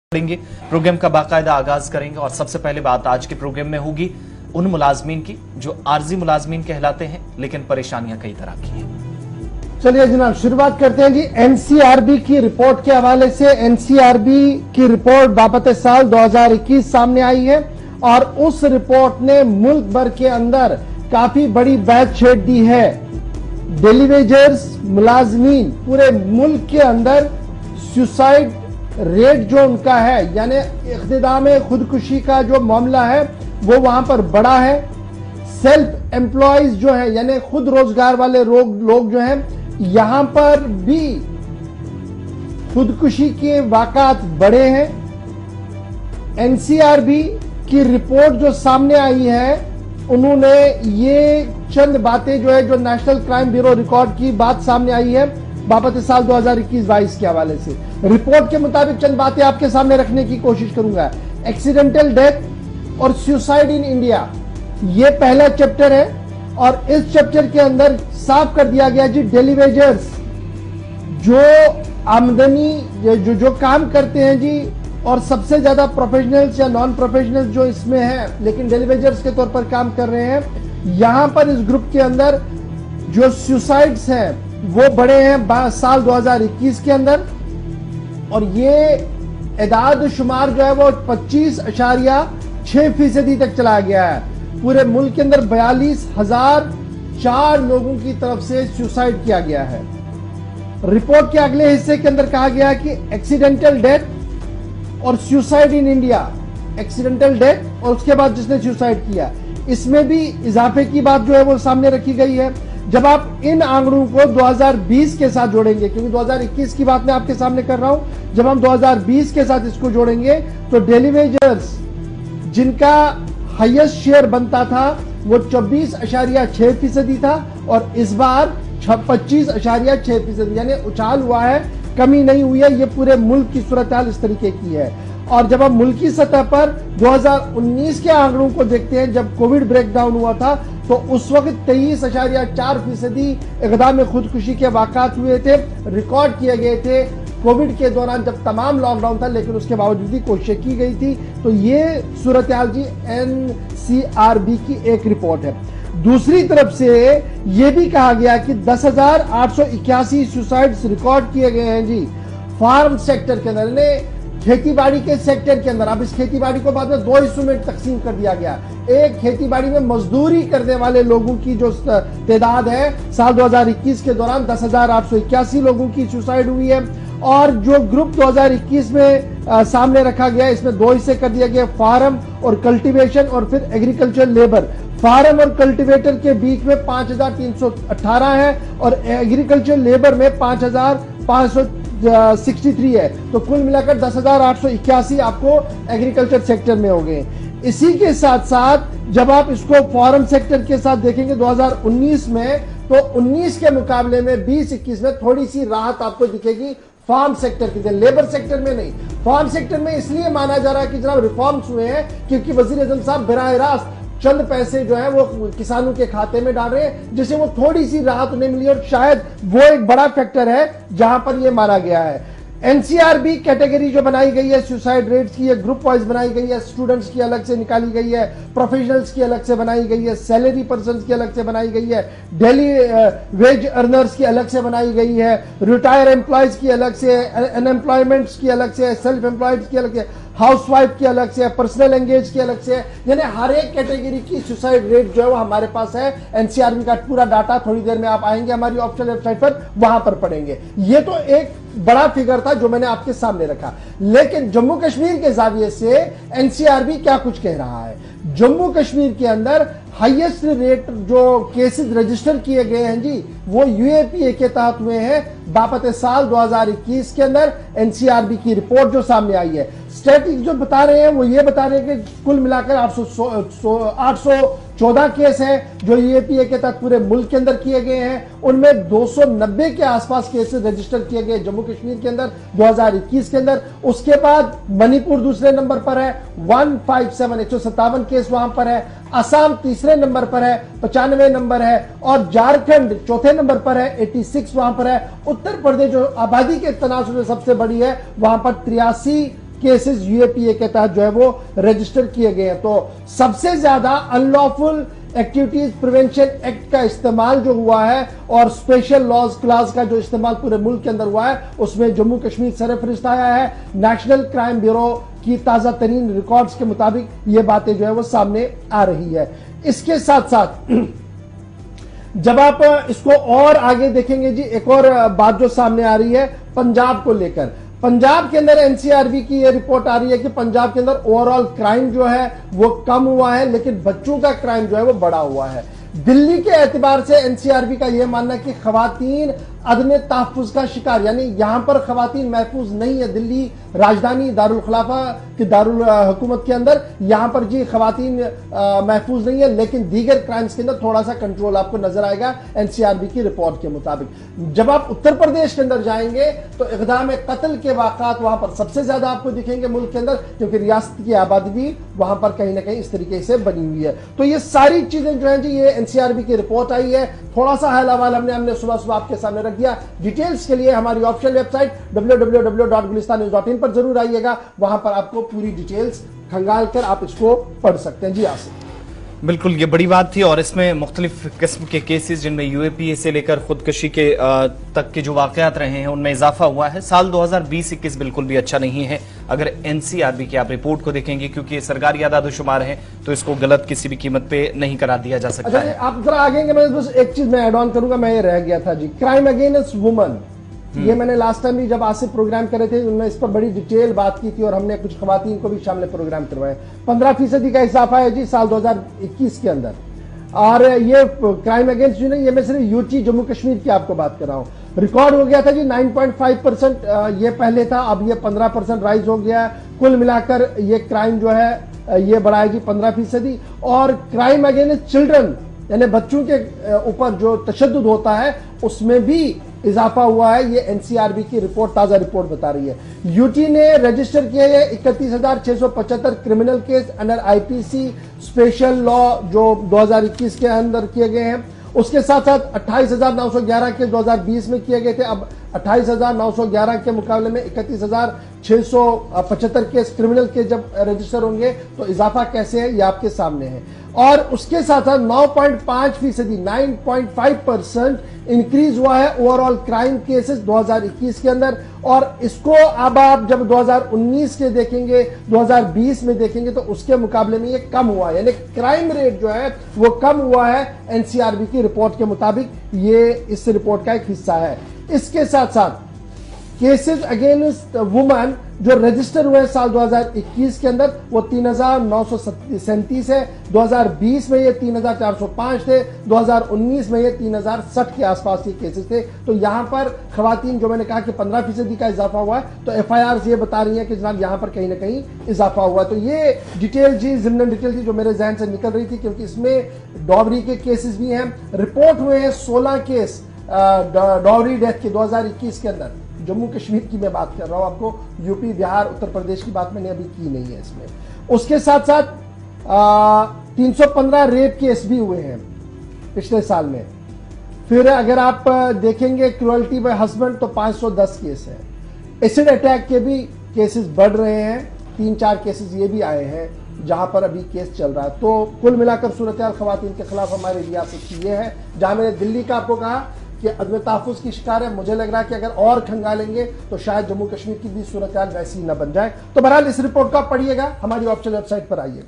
पढ़ेंगे, प्रोग्राम का बाकायदा आगाज करेंगे और सबसे पहले बात आज के प्रोग्राम में होगी उन मुलाजमीन की जो आर्जी मुलाजमीन कहलाते हैं लेकिन परेशानियां कई तरह की हैं। चलिए जनाब शुरुआत करते हैं जी एनसीआरबी की रिपोर्ट के हवाले से। एनसीआरबी की रिपोर्ट बाबत साल 2021 सामने आई है और उस रिपोर्ट ने मुल्क भर के अंदर काफी बड़ी बैच छेड़ दी है। डेली वेजर्स मुलाजमीन पूरे मुल्क के अंदर सुसाइड रेट जो उनका है यानी इख्तिदाम खुदकुशी का जो मामला है वो वहां पर बड़ा है। सेल्फ एम्प्लॉयज जो है यानी खुद रोजगार वाले लोग जो हैं यहां पर भी खुदकुशी के वाक़ात बढ़े हैं। एनसीआरबी की रिपोर्ट जो सामने आई है उन्होंने ये चंद बातें जो है जो नेशनल क्राइम ब्यूरो रिकॉर्ड की बात सामने आई है बाबत साल 2021-22 के हवाले से। रिपोर्ट के मुताबिक चंद बातें आपके सामने रखने की कोशिश करूंगा। एक्सीडेंटल डेथ और सुसाइड इन इंडिया ये पहला चैप्टर है और इस चैप्टर के अंदर साफ कर दिया गया जी डेली वेजर्स जो आमदनी जो काम करते हैं जी और सबसे ज्यादा प्रोफेशनल्स या नॉन प्रोफेशनल्स जो इसमें हैं लेकिन डेली वेजर्स के तौर पर काम कर रहे हैं, यहां पर इस ग्रुप के अंदर जो सुसाइड्स हैं वो बढ़े हैं साल 2021 के अंदर और ये एदाद शुमार जो है वो 25.6% तक चला गया है। पूरे मुल्क के अंदर 42,004 लोगों की तरफ से सुसाइड किया गया है। रिपोर्ट के अगले हिस्से के अंदर कहा गया कि एक्सीडेंटल डेथ और suicide in India, accidental death और उसके बाद जिसने सुसाइड किया इसमें भी इजाफे की बात जो है वो सामने रखी गई है। जब आप इन आंकड़ों को 2020 के साथ जोड़ेंगे, क्योंकि 2021 की बात मैं आपके सामने कर रहा हूं, जब हम 2020 के साथ इसको जोड़ेंगे तो डेली वेजर्स जिनका हाईएस्ट शेयर बनता था वो 24.6% था और इस बार 25.6% यानी उछाल हुआ है, कमी नहीं हुई है। ये पूरे मुल्क की सूरत हाल इस तरीके की है। और जब हम मुल्की सतह पर 2019 के आंकड़ों को देखते हैं जब कोविड ब्रेकडाउन हुआ था तो उस वक्त 23.4% इक़दाम खुदकुशी के वाक़ात हुए थे, रिकॉर्ड किए गए थे कोविड के दौरान जब तमाम लॉकडाउन था, लेकिन उसके बावजूद भी कोशिश की गई थी। तो ये सूरत हाल जी एनसीआरबी की एक रिपोर्ट है। दूसरी तरफ से यह भी कहा गया कि 10,881 सुसाइड्स रिकॉर्ड किए गए हैं जी फार्म सेक्टर के अंदर, खेती बाड़ी के सेक्टर के अंदर। अब इस खेती बाड़ी को बाद में दो हिस्सों में तकसीम कर दिया गया। एक खेती बाड़ी में मजदूरी करने वाले लोगों की जो तादाद है साल 2021 के दौरान 10,881 लोगों की सुसाइड हुई है और जो ग्रुप 2021 में सामने रखा गया इसमें दो हिस्से कर दिया गया, फार्म और कल्टीवेशन और फिर एग्रीकल्चर लेबर। फार्म और कल्टीवेटर के बीच में 5,318 है और एग्रीकल्चर लेबर में 5,563 है। तो कुल मिलाकर 10,881 आपको एग्रीकल्चर सेक्टर में हो गए। इसी के साथ साथ जब आप इसको फॉरेन सेक्टर के साथ देखेंगे 2019 में तो 19 के मुकाबले में 20-21 में थोड़ी सी राहत आपको दिखेगी फार्म सेक्टर के, लेबर सेक्टर में नहीं। फार्म सेक्टर में इसलिए माना जा रहा है कि जनाब रिफॉर्म्स हुए हैं क्योंकि वजीर आजम साहब बराह रास्त चंद पैसे जो है वो किसानों के खाते में डाल रहे हैं जिससे वो थोड़ी सी राहत उन्हें मिली और शायद वो एक बड़ा फैक्टर है जहां पर ये माना गया है। एनसीआरबी कैटेगरी जो बनाई गई है सुसाइड रेट्स की, ग्रुप वाइज बनाई गई है, स्टूडेंट्स की अलग से निकाली गई है, प्रोफेशनल्स की अलग से बनाई गई है, सैलरी पर्सन्स की अलग से बनाई गई है, डेली वेज अर्नर्स की अलग से बनाई गई है, रिटायर एम्प्लॉयज की अलग से, अनएम्प्लॉयमेंट्स की अलग से, सेल्फ एम्प्लॉयड की अलग से, हाउसवाइफ की अलग से, पर्सनल एंगेज की अलग से, यानी हर एक कैटेगरी की सुसाइड रेट जो है वो हमारे पास है। एनसीआरबी का पूरा डाटा थोड़ी देर में आप आएंगे हमारी ऑफिशियल वेबसाइट पर, वहां पर पढ़ेंगे। ये तो एक बड़ा फिगर था जो मैंने आपके सामने रखा, लेकिन जम्मू कश्मीर के जाविये से एनसीआरबी क्या कुछ कह रहा है। जम्मू कश्मीर के अंदर हाईएस्ट रेट जो केसेस रजिस्टर किए गए हैं जी वो यूएपीए के तहत हुए हैं बाबत साल 2021 के अंदर। एनसीआरबी की रिपोर्ट जो सामने आई है, स्टैटिस्टिक्स जो बता रहे हैं वो ये बता रहे हैं कि कुल मिलाकर 814 केस हैं जो यूएपीए के तहत पूरे मुल्क के अंदर किए गए हैं। उनमें 290 के आसपास केसेस रजिस्टर किए गए जम्मू कश्मीर के अंदर 2021 के अंदर। उसके बाद मणिपुर दूसरे नंबर पर है 157 केस वहां पर है। असम तीसरे नंबर पर है 95 नंबर है और झारखंड चौथे नंबर पर है 86 वहां पर है। उत्तर प्रदेश जो आबादी के तनासुर में सबसे बड़ी है वहां पर 83 केसेस यूएपीए के तहत जो है वो रजिस्टर किए गए हैं। तो सबसे ज्यादा अनलॉफुल एक्टिविटीज प्रिवेंशन एक्ट का इस्तेमाल जो हुआ है और स्पेशल लॉज क्लास का जो इस्तेमाल पूरे मुल्क के अंदर हुआ है, उसमें जम्मू कश्मीर सरफहरिस्त आया है। नेशनल क्राइम ब्यूरो की ताजा तरीन रिकॉर्ड्स के मुताबिक ये बातें जो है वो सामने आ रही है। इसके साथ साथ जब आप इसको और आगे देखेंगे जी, एक और बात जो सामने आ रही है पंजाब को लेकर। पंजाब के अंदर एनसीआरबी की ये रिपोर्ट आ रही है कि पंजाब के अंदर ओवरऑल क्राइम जो है वो कम हुआ है, लेकिन बच्चों का क्राइम जो है वो बढ़ा हुआ है। दिल्ली के एतबार से एनसीआरबी का यह मानना है कि खवातीन अदम तहफ्फुज का शिकार, यानी यहां पर खवातीन महफूज नहीं है। दिल्ली राजधानी दारुल खिलाफा की दारुल हुकूमत के अंदर यहां पर जी खवातीन महफूज नहीं है, लेकिन दीगर क्राइम्स के अंदर थोड़ा सा कंट्रोल आपको नजर आएगा एनसीआरबी की रिपोर्ट के मुताबिक। जब आप उत्तर प्रदेश के अंदर जाएंगे तो इक़दाम कत्ल के वाक़ात वहां पर सबसे ज्यादा आपको दिखेंगे मुल्क के अंदर, क्योंकि रियासत की आबादी भी वहां पर कहीं ना कहीं इस तरीके से बनी हुई है। तो ये सारी चीजें जो है जी, ये एनसीआरबी की रिपोर्ट आई है। थोड़ा सा हाल हवाल हमने सुबह आपके सामने रख दिया। डिटेल्स के लिए हमारी ऑफिशियल वेबसाइट www.gulistannews.in पर जरूर आइएगा, वहां पर आपको पूरी डिटेल्स खंगाल कर आप इसको पढ़ सकते हैं। जी आसिफ, बिल्कुल ये बड़ी बात थी, और इसमें मुख्तलिफ किस्म के केसेस जिनमें यूएपीए से लेकर खुदकशी के तक के जो वाकयात रहे हैं उनमें इजाफा हुआ है। साल 2020-21 बिल्कुल भी अच्छा नहीं है अगर एनसीआरबी की आप रिपोर्ट को देखेंगे, क्योंकि ये सरकारी आदादोशुमार है तो इसको गलत किसी भी कीमत पे नहीं करार दिया जा सकता है। आप जरा आगे, मैं बस एक चीज मैं एड ऑन करूंगा, मैं ये रह गया था जी, क्राइम अगेंस्ट वुमन। ये मैंने लास्ट टाइम भी जब आसिफ प्रोग्राम करे थे उनमें इस पर बड़ी डिटेल बात की थी, और हमने कुछ खवातीन को भी शामिल प्रोग्राम करवाए। 15% का इजाफा है जी साल 2021 के अंदर। और ये क्राइम अगेंस्ट जो नहीं, ये मैं सिर्फ यूटी जम्मू कश्मीर की आपको बात कर रहा हूं। रिकॉर्ड हो गया था जी 9.5%, ये पहले था, अब ये 15% राइज हो गया है। कुल मिलाकर ये क्राइम जो है ये बढ़ा है जी 15%। और क्राइम अगेंस्ट चिल्ड्रन, यानी बच्चों के ऊपर जो तशद्दुद होता है उसमें भी इजाफा हुआ है। ये एनसीआरबी की रिपोर्ट, ताजा रिपोर्ट बता रही है। यूटी ने रजिस्टर किए हैं 31,675 criminal case under IPC special law जो 2021 के अंदर किए गए हैं। उसके साथ साथ 28,911 केस 2020 में किए गए थे। अब 28,911 के मुकाबले में 31,675 केस क्रिमिनल केस जब रजिस्टर होंगे तो इजाफा कैसे है ये आपके सामने है। और उसके साथ साथ 9.5%, 9.5% इंक्रीज हुआ है ओवरऑल क्राइम केसेस 2021 के अंदर। और इसको अब आप जब 2019 के देखेंगे, 2020 में देखेंगे तो उसके मुकाबले में ये कम हुआ है, यानी क्राइम रेट जो है वो कम हुआ है एनसीआरबी की रिपोर्ट के मुताबिक। ये इस रिपोर्ट का एक हिस्सा है। इसके साथ साथ केसेस अगेंस्ट वुमेन जो रजिस्टर हुए साल 2021 के अंदर वो 3,937 है। 2020 में ये 3,405 थे। 2019 में ये 3,060 के आसपास के केसेस थे। तो यहां पर खवातीन, जो मैंने कहा कि 15% का इजाफा हुआ है, तो एफआईआर ये बता रही है कि जनाब यहां पर कहीं ना कहीं इजाफा हुआ। तो ये डिटेल जी जिम्नन डिटेल थी जो मेरे जहन से निकल रही थी, क्योंकि इसमें डॉवरी के केसेस भी हैं। रिपोर्ट हुए हैं 16 केस डॉवरी डेथ के 2021 के अंदर। जम्मू कश्मीर की मैं बात कर रहा हूं, आपको यूपी, बिहार, उत्तर प्रदेश की बात मैंने अभी की नहीं है इसमें। उसके साथ साथ 315 रेप केस भी हुए हैं पिछले साल में। फिर अगर आप देखेंगे क्रूअल्टी बाय हस्बैंड तो 510 केस है। एसिड अटैक के भी केसेस बढ़ रहे हैं, 3-4 केसेस ये भी आए हैं जहां पर अभी केस चल रहा है। तो कुल मिलाकर सूरत हाल खवातीन के खिलाफ हमारी रियासत की ये है। जहां मैंने दिल्ली का आपको कहा कि अदम तहफ्फुज़ की शिकार है, मुझे लग रहा है कि अगर और खंगालेंगे तो शायद जम्मू कश्मीर की भी सूरत हाल वैसी न बन जाए। तो बहरहाल इस रिपोर्ट को आप पढ़िएगा, हमारी ऑफिशियल वेबसाइट पर आइएगा।